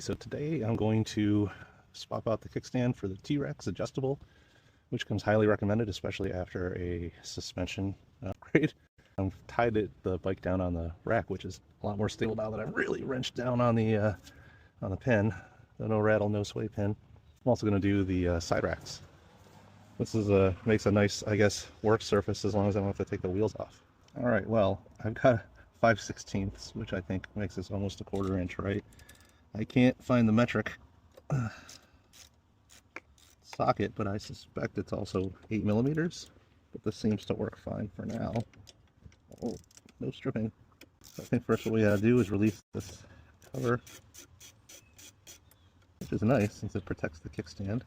Okay, so today I'm going to swap out the kickstand for the T-Rex adjustable, which comes highly recommended, especially after a suspension upgrade. I've tied the bike down on the rack, which is a lot more stable now that I've really wrenched down on the pin. The no rattle, no sway pin. I'm also going to do the side racks. This is makes a nice, I guess, work surface as long as I don't have to take the wheels off. All right, well, I've got 5/16, which I think makes this almost a 1/4 inch, right? I can't find the metric socket, but I suspect it's also 8mm. But this seems to work fine for now. Oh, no stripping. So I think first what we gotta do is release this cover, which is nice since it protects the kickstand,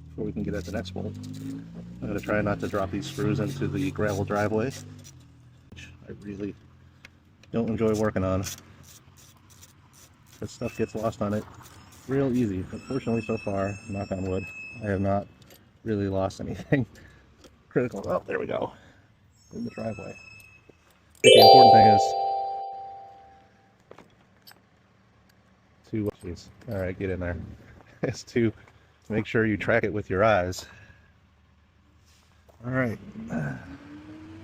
before we can get at the next bolt. I'm gonna try not to drop these screws into the gravel driveway, which I really don't enjoy working on. This stuff gets lost on it real easy. Unfortunately, so far, knock on wood, I have not really lost anything critical. Oh, there we go. In the driveway. I think the important thing is to, all right, get in there, is to make sure you track it with your eyes. All right.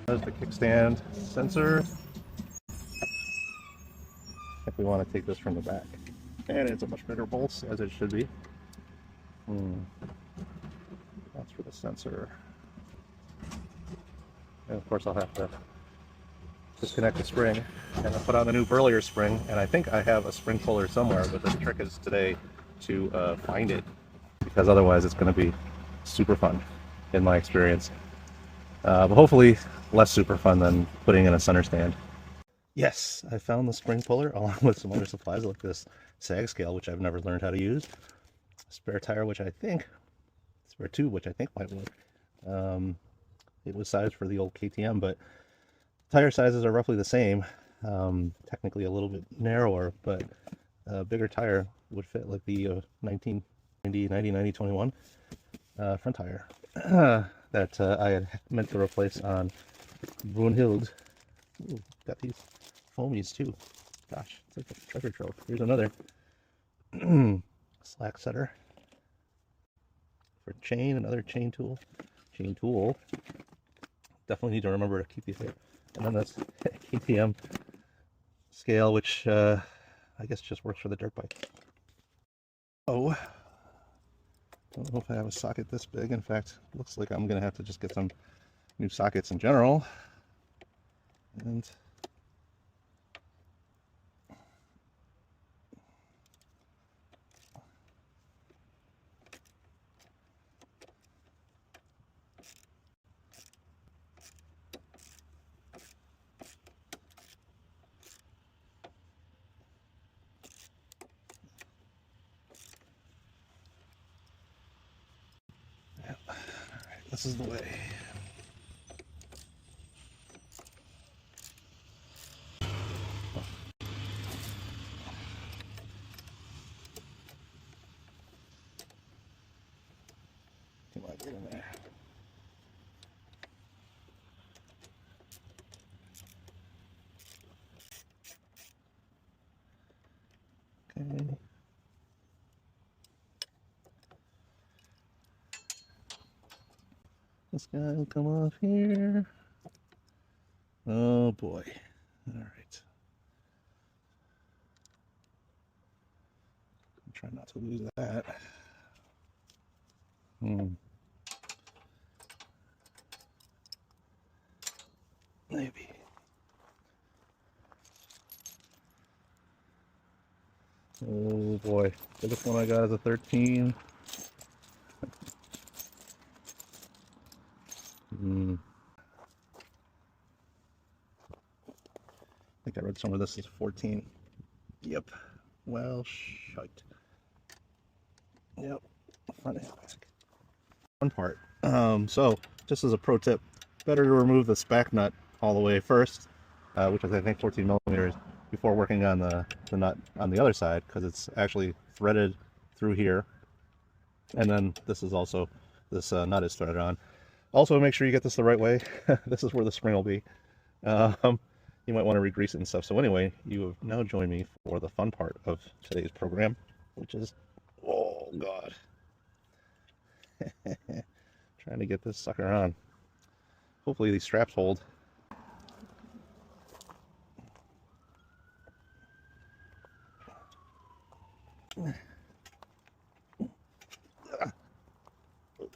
There's the kickstand sensor. If we want to take this from the back. And it's a much better bolts, as it should be. That's for the sensor. And of course I'll have to disconnect the spring and I'll put on a new burlier spring, and I think I have a spring puller somewhere, but the trick is today to find it, because otherwise it's going to be super fun in my experience. But hopefully less super fun than putting in a center stand. Yes, I found the spring puller along with some other supplies like this sag scale, which I've never learned how to use. Spare tire, spare tube, which I think might work. It was sized for the old KTM, but tire sizes are roughly the same. Technically a little bit narrower, but a bigger tire would fit like the 1990-90-21 front tire that I had meant to replace on Brunhild. Ooh, got these foamies too. Gosh, it's like a treasure trove. Here's another slack setter for chain, another chain tool. Definitely need to remember to keep these here. And then that's KTM scale, which I guess just works for the dirt bike. Oh, I don't know if I have a socket this big. In fact, looks like I'm gonna have to just get some new sockets in general. And yeah. All right, this is the way. Come on, get in there. Okay. This guy will come off here. Oh boy. All right. Try not to lose that. Maybe. Oh boy. So this one I got is a 13. I think I read somewhere this is 14. Yep. Well, shite. Yep. Front and back. One part. So, just as a pro tip, better to remove the spack nut all the way first, which is I think 14mm, before working on the nut on the other side, because it's actually threaded through here. And then this is also, this nut is threaded on. Also, make sure you get this the right way. This is where the spring will be. you might want to re-grease it and stuff. So anyway, you have now joined me for the fun part of today's program, which is, oh God, trying to get this sucker on. Hopefully these straps hold. Oh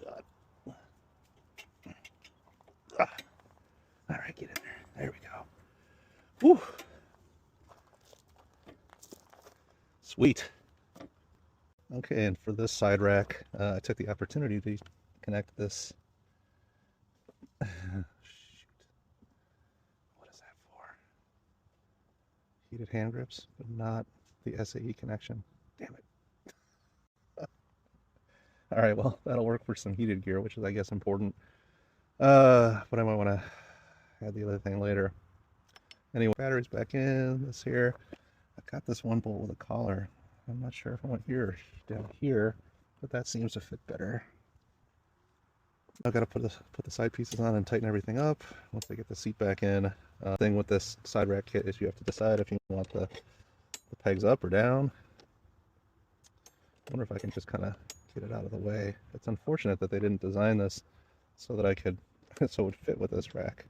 God. All right, get in there. There we go. Whew. Sweet. Okay, and for this side rack, I took the opportunity to connect this. Shoot. What is that for? Heated hand grips, but not the SAE connection. Damn it. All right, well, that'll work for some heated gear, which is, I guess, important. But I might want to add the other thing later. Anyway, batteries back in. This here. I got this one bolt with a collar. I'm not sure if I want here down here, but that seems to fit better. I've got to put the side pieces on and tighten everything up once I get the seat back in. Thing with this side rack kit is you have to decide if you want the pegs up or down. I wonder if I can just kind of get it out of the way. It's unfortunate that they didn't design this so that I could, so it would fit with this rack.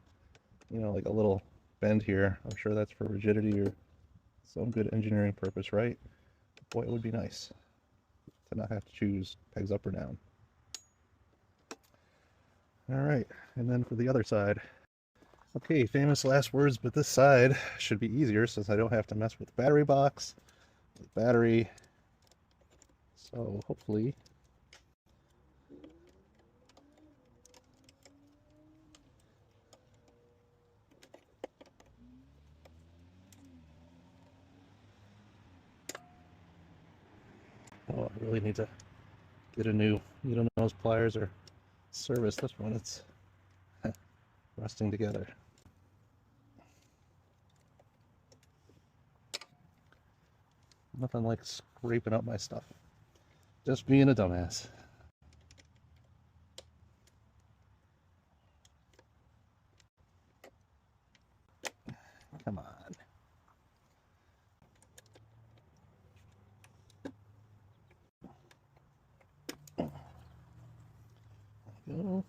You know, like a little bend here. I'm sure that's for rigidity or some good engineering purpose, right? Boy, it would be nice to not have to choose pegs up or down. All right, and then for the other side. Okay, famous last words, but this side should be easier since I don't have to mess with the battery box, the battery. So hopefully oh, I really need to get a new needle nose pliers or service this one. It's rusting together. Nothing like scraping up my stuff. Just being a dumbass. Come on. There we go.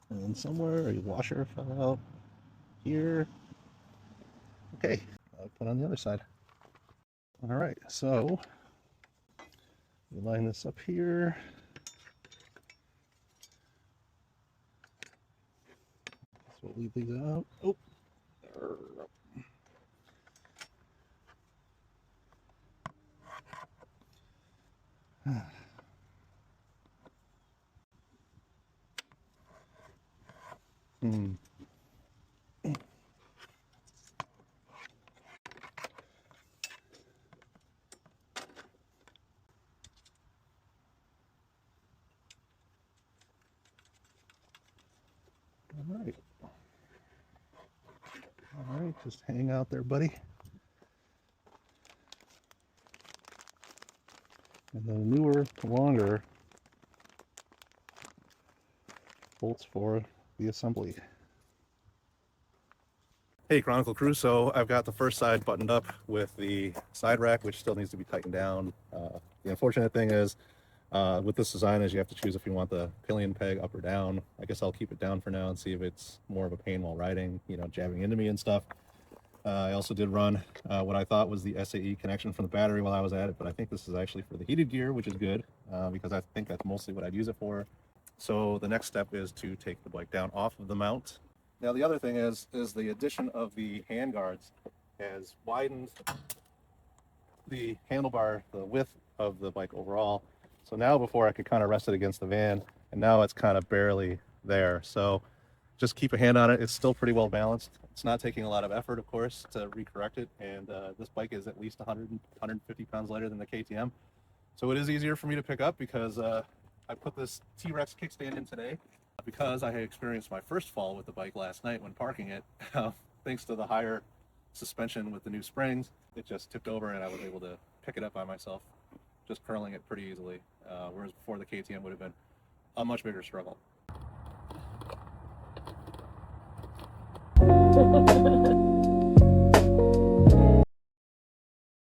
And then somewhere a washer fell out here. Okay, I'll put on the other side. All right, so we line this up here. So we'll leave these out. Oh, hmm. All right, just hang out there, buddy. And the newer, longer bolts for the assembly. Hey, Chronicle crew, so I've got the first side buttoned up with the side rack, which still needs to be tightened down. The unfortunate thing is, with this design is you have to choose if you want the pillion peg up or down. I guess I'll keep it down for now and see if it's more of a pain while riding, you know, jabbing into me and stuff. I also did run what I thought was the SAE connection from the battery while I was at it, but I think this is actually for the heated gear, which is good because I think that's mostly what I'd use it for. So the next step is to take the bike down off of the mount. Now the other thing is the addition of the hand guards has widened the handlebar, the width of the bike overall. So now before I could kind of rest it against the van, and now it's kind of barely there. So just keep a hand on it. It's still pretty well balanced. It's not taking a lot of effort, of course, to recorrect it. And this bike is at least 150 pounds lighter than the KTM. So it is easier for me to pick up because I put this T-Rex kickstand in today because I had experienced my first fall with the bike last night when parking it. Thanks to the higher suspension with the new springs, it just tipped over and I was able to pick it up by myself, just curling it pretty easily. Whereas before the KTM would have been a much bigger struggle.